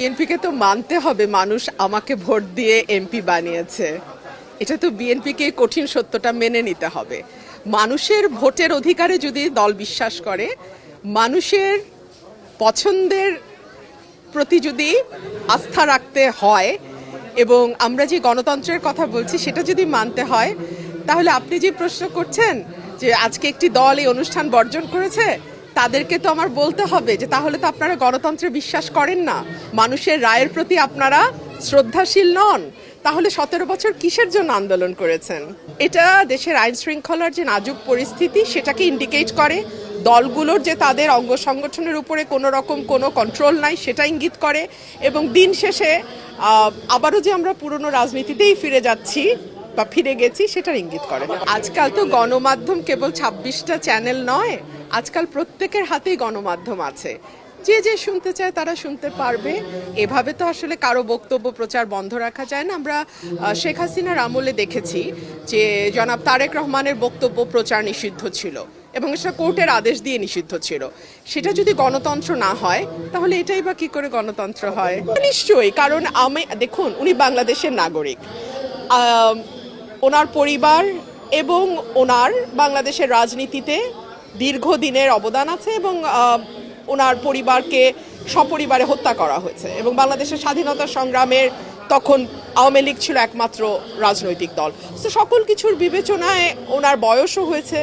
বিএনপিকে তো মানতে হবে মানুষ আমাকে ভোট দিয়ে এমপি বানিয়েছে। এটা তো বিএনপিকে কঠিন সত্যটা মেনে নিতে হবে। মানুষের ভোটের অধিকারে যদি দল বিশ্বাস করে, মানুষের পছন্দের প্রতি যদি আস্থা রাখতে হয় এবং আমরা যে গণতন্ত্রের কথা বলছি সেটা যদি মানতে হয়, তাহলে আপনি যে প্রশ্ন করছেন যে আজকে একটি দল এই অনুষ্ঠান বর্জন করেছে, তাদেরকে তো আমার বলতে হবে যে তাহলে তো আপনারা গণতন্ত্রে বিশ্বাস করেন না, মানুষের রায়ের প্রতি আপনারা শ্রদ্ধাশীল নন। তাহলে 17 বছর কিসের জন্য আন্দোলন করেছেন? এটা দেশের আইন শৃঙ্খলার যে নাজুক পরিস্থিতি সেটাকে ইন্ডিকেট করে। দলগুলোর যে তাদের অঙ্গ সংগঠনের উপরে কোনো রকম কোনো কন্ট্রোল নাই সেটা ইঙ্গিত করে। এবং দিন শেষে আবারও যে আমরা পুরনো রাজনীতিতেই ফিরে যাচ্ছি বা ফিরে গেছি সেটার ইঙ্গিত করে। আজকাল তো গণমাধ্যম কেবল 26টা চ্যানেল নয়, আজকাল প্রত্যেকের হাতেই গণমাধ্যম আছে। যে যে শুনতে চায় তারা শুনতে পারবে। এভাবে তো আসলে কারো বক্তব্য প্রচার বন্ধ রাখা যায় না। আমরা শেখ হাসিনার আমলে দেখেছি যে জনাব তারেক রহমানের বক্তব্য প্রচার নিষিদ্ধ ছিল এবং সেটা কোর্টের আদেশ দিয়ে নিষিদ্ধ ছিল। সেটা যদি গণতন্ত্র না হয় তাহলে এটাই বা কি করে গণতন্ত্র হয়? নিশ্চয়ই, কারণ দেখুন, উনি বাংলাদেশের নাগরিক, ওনার পরিবার এবং ওনার বাংলাদেশের রাজনীতিতে দীর্ঘদিনের অবদান আছে এবং ওনার পরিবারকে সপরিবারে হত্যা করা হয়েছে এবং বাংলাদেশের স্বাধীনতা সংগ্রামের তখন আওয়ামী লীগ ছিল একমাত্র রাজনৈতিক দল। তো সকল কিছুর বিবেচনায় ওনার বয়সও হয়েছে।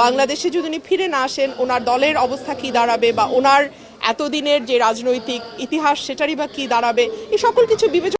বাংলাদেশে যদি উনি ফিরে না আসেন, ওনার দলের অবস্থা কী দাঁড়াবে বা ওনার এতদিনের যে রাজনৈতিক ইতিহাস সেটারই বা কী দাঁড়াবে, এই সকল কিছু বিবেচনা